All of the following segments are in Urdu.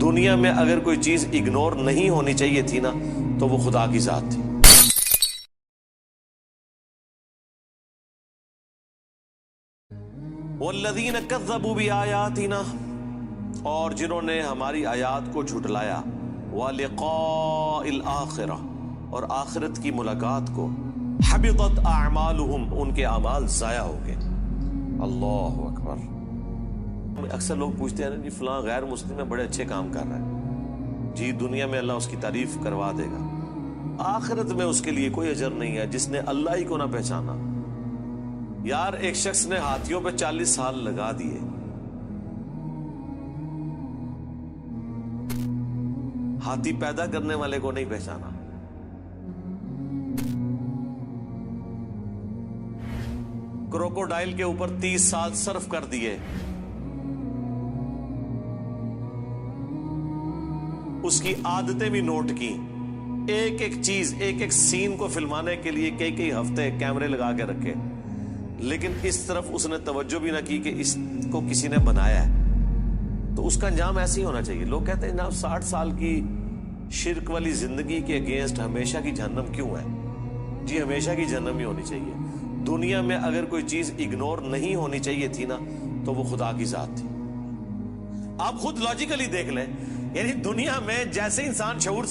دنیا میں اگر کوئی چیز اگنور نہیں ہونی چاہیے تھی نا تو وہ خدا کی ذات تھی۔ والذین کذبوا بآیاتنا، اور جنہوں نے ہماری آیات کو جھٹلایا، ولقاء الآخرہ، اور آخرت کی ملاقات کو، حبطت اعمالہم، ان کے اعمال ضائع ہو گئے۔ اللہ اکبر۔ اکثر لوگ پوچھتے ہیں جی فلاں غیر مسلم ہے، بڑے اچھے کام کر رہا ہے، جی دنیا میں اللہ اس کی تعریف کروا دے گا، آخرت میں اس کے لیے کوئی اجر نہیں ہے جس نے اللہ ہی کو نہ پہچانا۔ یار ایک شخص نے ہاتھیوں پہ 40 سال لگا دیے، ہاتھی پیدا کرنے والے کو نہیں پہچانا۔ کروکوڈائل کے اوپر 30 سال صرف کر دیے، اس کی عادتیں بھی نوٹ کی، ایک ایک چیز، ایک ایک سین کو فلمانے کے لیے کئی ہفتے کیمرے لگا کے رکھے، لیکن اس طرف اس نے توجہ بھی نہ کی کہ اس کو کسی نے بنایا ہے۔ تو اس کا انجام ایسے ہی ہونا چاہیے۔ لوگ کہتے ہیں جناب 60 سال کی شرک والی زندگی کے اگینسٹ ہمیشہ کی جہنم کیوں ہے؟ جی ہمیشہ کی جہنم ہی ہونی چاہیے۔ دنیا میں اگر کوئی چیز اگنور نہیں ہونی چاہیے تھی نا تو وہ خدا کی ذات تھی۔ آپ خود لاجیکلی دیکھ لیں، یعنی دنیا میں جیسے انسان شعور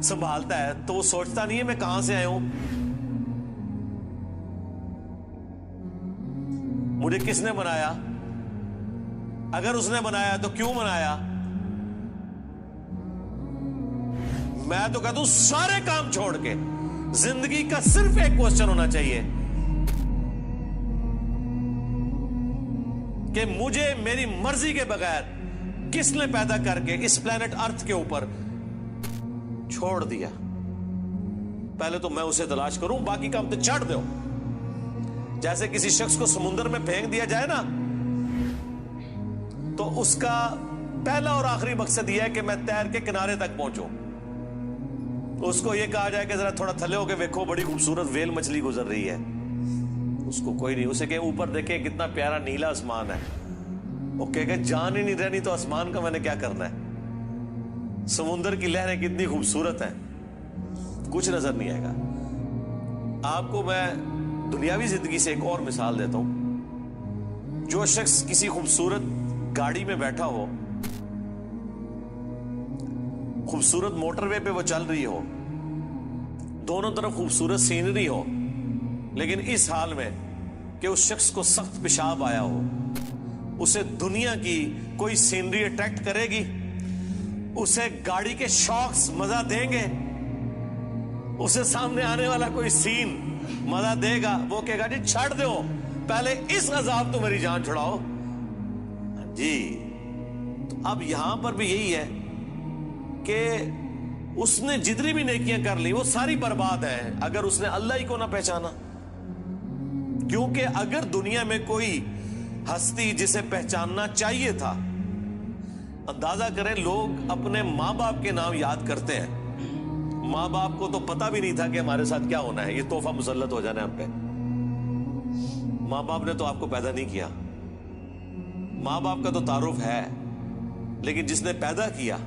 سنبھالتا ہے تو وہ سوچتا نہیں ہے میں کہاں سے آیا ہوں، مجھے کس نے بنایا، اگر اس نے بنایا تو کیوں بنایا۔ میں تو کہتا ہوں سارے کام چھوڑ کے زندگی کا صرف ایک کوسچن ہونا چاہیے کہ مجھے میری مرضی کے بغیر کس نے پیدا کر کے اس پلانٹ ارتھ کے اوپر چھوڑ دیا۔ پہلے تو میں اسے تلاش کروں، باقی کام تو چھوڑ دو۔ جیسے کسی شخص کو سمندر میں پھینک دیا جائے نا تو اس کا پہلا اور آخری مقصد یہ ہے کہ میں تیر کے کنارے تک پہنچوں۔ اس کو یہ کہا جائے کہ ذرا تھوڑا تھلے ہو کے دیکھو بڑی خوبصورت ویل مچھلی گزر رہی ہے، اس کو کوئی نہیں، اسے کہ اوپر دیکھیں کتنا پیارا نیلا آسمان ہے، وہ کہے کہ جان ہی نہیں رہنی تو آسمان کا میں نے کیا کرنا ہے، سمندر کی لہریں کتنی خوبصورت ہیں، کچھ نظر نہیں آئے گا۔ آپ کو میں دنیاوی زندگی سے ایک اور مثال دیتا ہوں۔ جو شخص کسی خوبصورت گاڑی میں بیٹھا ہو، خوبصورت موٹر وے پہ وہ چل رہی ہو، دونوں طرف خوبصورت سینری ہو، لیکن اس حال میں کہ اس شخص کو سخت پیشاب آیا ہو، اسے دنیا کی کوئی سینری اٹریکٹ کرے گی؟ اسے گاڑی کے شاکس مزہ دیں گے؟ اسے سامنے آنے والا کوئی سین مزہ دے گا؟ وہ کہے گا جی چھڑ دو، پہلے اس عذاب تو میری جان چھڑاؤ۔ جی تو اب یہاں پر بھی یہی ہے کہ اس نے جتنی بھی نیکیاں کر لی وہ ساری برباد ہیں اگر اس نے اللہ ہی کو نہ پہچانا۔ کیونکہ اگر دنیا میں کوئی ہستی جسے پہچاننا چاہیے تھا، اندازہ کریں لوگ اپنے ماں باپ کے نام یاد کرتے ہیں، ماں باپ کو تو پتہ بھی نہیں تھا کہ ہمارے ساتھ کیا ہونا ہے، یہ تحفہ مسلط ہو جانا ہے ہم پہ۔ ماں باپ نے تو آپ کو پیدا نہیں کیا، ماں باپ کا تو تعارف ہے، لیکن جس نے پیدا کیا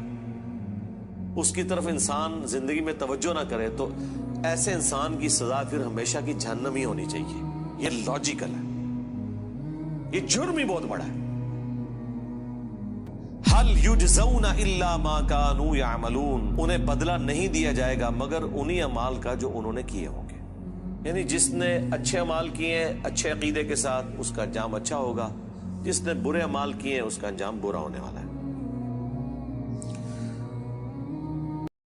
اس کی طرف انسان زندگی میں توجہ نہ کرے تو ایسے انسان کی سزا پھر ہمیشہ کی جہنم ہی ہونی چاہیے۔ یہ لاجیکل ہے، یہ جرم ہی بہت بڑا ہے۔ هل یجزون الا ما كانوا يعملون، انہیں بدلہ نہیں دیا جائے گا مگر انہی اعمال کا جو انہوں نے کیے ہوں گے۔ یعنی جس نے اچھے اعمال کیے ہیں اچھے عقیدے کے ساتھ اس کا انجام اچھا ہوگا، جس نے برے اعمال کیے ہیں اس کا انجام برا ہونے والا ہے۔